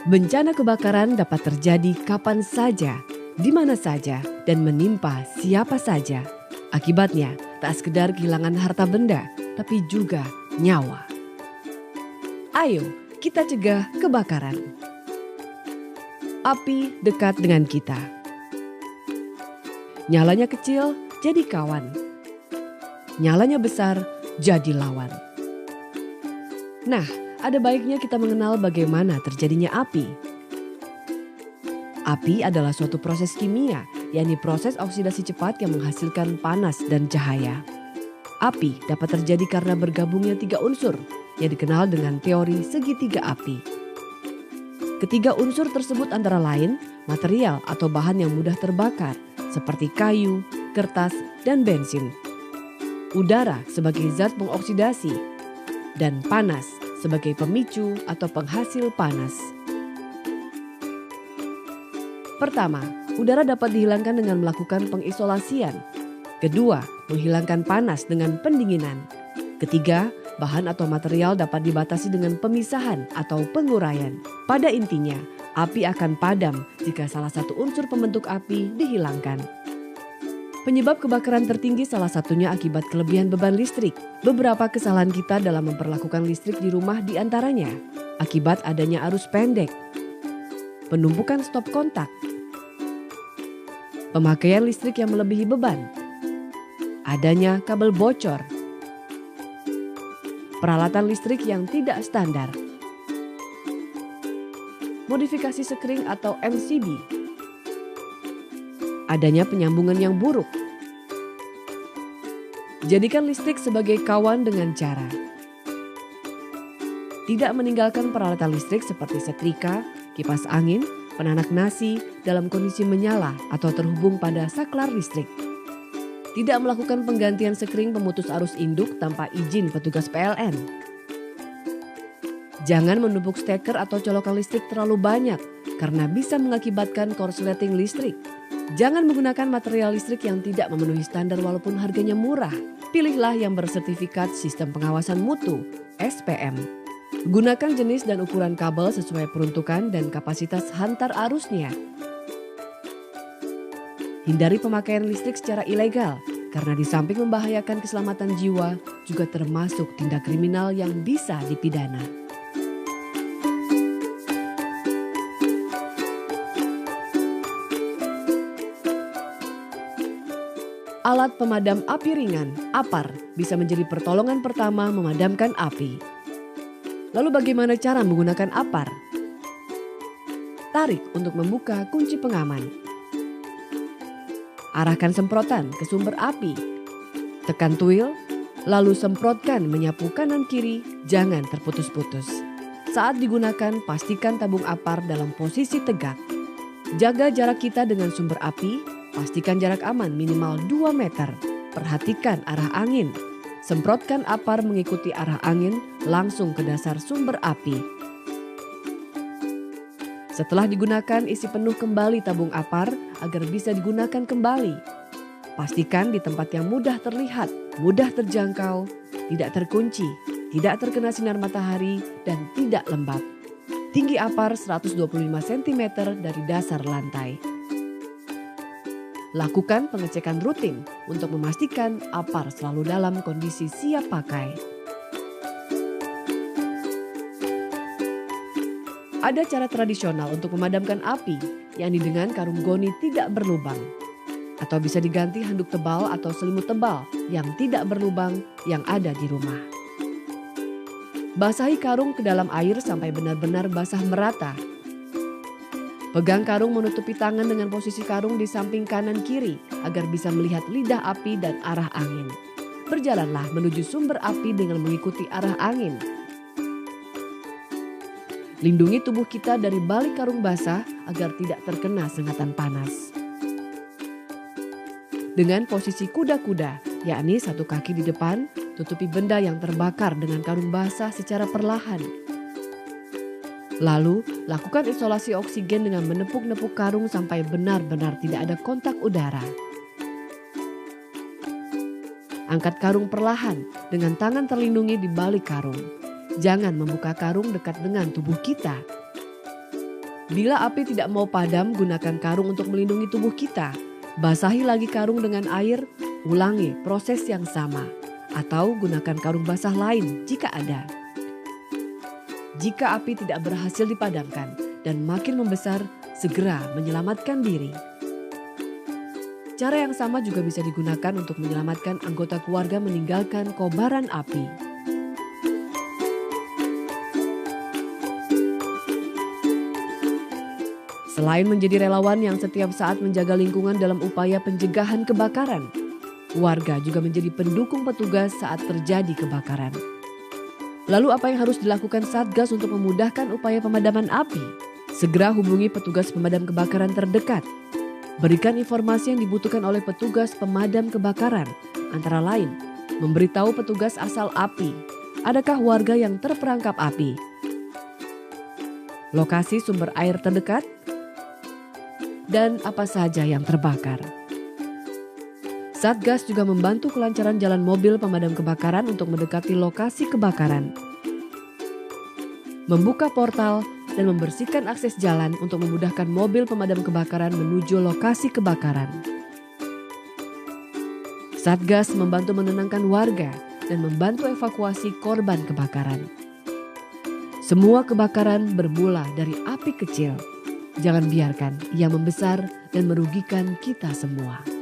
Bencana kebakaran dapat terjadi kapan saja, di mana saja, dan menimpa siapa saja. Akibatnya, tak sekedar kehilangan harta benda, tapi juga nyawa. Ayo, kita cegah kebakaran. Api dekat dengan kita. Nyalanya kecil, jadi kawan. Nyalanya besar, jadi lawan. Nah, ada baiknya kita mengenal bagaimana terjadinya api. Api adalah suatu proses kimia, yakni proses oksidasi cepat yang menghasilkan panas dan cahaya. Api dapat terjadi karena bergabungnya 3 unsur yang dikenal dengan teori segitiga api. Ketiga unsur tersebut antara lain material atau bahan yang mudah terbakar seperti kayu, kertas, dan bensin. Udara sebagai zat pengoksidasi dan panas sebagai pemicu atau penghasil panas. Pertama, udara dapat dihilangkan dengan melakukan pengisolasian. Kedua, menghilangkan panas dengan pendinginan. Ketiga, bahan atau material dapat dibatasi dengan pemisahan atau penguraian. Pada intinya, api akan padam jika salah satu unsur pembentuk api dihilangkan. Penyebab kebakaran tertinggi salah satunya akibat kelebihan beban listrik. Beberapa kesalahan kita dalam memperlakukan listrik di rumah diantaranya akibat adanya arus pendek, penumpukan stop kontak, pemakaian listrik yang melebihi beban, adanya kabel bocor, peralatan listrik yang tidak standar, modifikasi sekring atau MCB, adanya penyambungan yang buruk. Jadikan listrik sebagai kawan dengan cara tidak meninggalkan peralatan listrik seperti setrika, kipas angin, penanak nasi dalam kondisi menyala atau terhubung pada saklar listrik. Tidak melakukan penggantian sekring pemutus arus induk tanpa izin petugas PLN. Jangan menumpuk steker atau colokan listrik terlalu banyak karena bisa mengakibatkan korsleting listrik. Jangan menggunakan material listrik yang tidak memenuhi standar walaupun harganya murah. Pilihlah yang bersertifikat Sistem Pengawasan Mutu (SPM). Gunakan jenis dan ukuran kabel sesuai peruntukan dan kapasitas hantar arusnya. Hindari pemakaian listrik secara ilegal karena di samping membahayakan keselamatan jiwa juga termasuk tindak kriminal yang bisa dipidana. Alat pemadam api ringan, APAR, bisa menjadi pertolongan pertama memadamkan api. Lalu bagaimana cara menggunakan APAR? Tarik untuk membuka kunci pengaman. Arahkan semprotan ke sumber api. Tekan tuil, lalu semprotkan menyapu kanan kiri, jangan terputus-putus. Saat digunakan, pastikan tabung APAR dalam posisi tegak. Jaga jarak kita dengan sumber api. Pastikan jarak aman minimal 2 meter. Perhatikan arah angin. Semprotkan APAR mengikuti arah angin langsung ke dasar sumber api. Setelah digunakan, isi penuh kembali tabung APAR agar bisa digunakan kembali. Pastikan di tempat yang mudah terlihat, mudah terjangkau, tidak terkunci, tidak terkena sinar matahari, dan tidak lembab. Tinggi APAR 125 cm dari dasar lantai. Lakukan pengecekan rutin untuk memastikan APAR selalu dalam kondisi siap pakai. Ada cara tradisional untuk memadamkan api, yakni dengan karung goni tidak berlubang. Atau bisa diganti handuk tebal atau selimut tebal yang tidak berlubang yang ada di rumah. Basahi karung ke dalam air sampai benar-benar basah merata. Pegang karung menutupi tangan dengan posisi karung di samping kanan kiri agar bisa melihat lidah api dan arah angin. Berjalanlah menuju sumber api dengan mengikuti arah angin. Lindungi tubuh kita dari balik karung basah agar tidak terkena sengatan panas. Dengan posisi kuda-kuda, yakni satu kaki di depan, tutupi benda yang terbakar dengan karung basah secara perlahan. Lalu, lakukan isolasi oksigen dengan menepuk-nepuk karung sampai benar-benar tidak ada kontak udara. Angkat karung perlahan dengan tangan terlindungi di balik karung. Jangan membuka karung dekat dengan tubuh kita. Bila api tidak mau padam, gunakan karung untuk melindungi tubuh kita. Basahi lagi karung dengan air, ulangi proses yang sama. Atau gunakan karung basah lain jika ada. Jika api tidak berhasil dipadamkan dan makin membesar, segera menyelamatkan diri. Cara yang sama juga bisa digunakan untuk menyelamatkan anggota keluarga meninggalkan kobaran api. Selain menjadi relawan yang setiap saat menjaga lingkungan dalam upaya pencegahan kebakaran, warga juga menjadi pendukung petugas saat terjadi kebakaran. Lalu apa yang harus dilakukan Satgas untuk memudahkan upaya pemadaman api? Segera hubungi petugas pemadam kebakaran terdekat. Berikan informasi yang dibutuhkan oleh petugas pemadam kebakaran, antara lain memberitahu petugas asal api, adakah warga yang terperangkap api, lokasi sumber air terdekat, dan apa saja yang terbakar. Satgas juga membantu kelancaran jalan mobil pemadam kebakaran untuk mendekati lokasi kebakaran, membuka portal dan membersihkan akses jalan untuk memudahkan mobil pemadam kebakaran menuju lokasi kebakaran. Satgas membantu menenangkan warga dan membantu evakuasi korban kebakaran. Semua kebakaran bermula dari api kecil. Jangan biarkan ia membesar dan merugikan kita semua.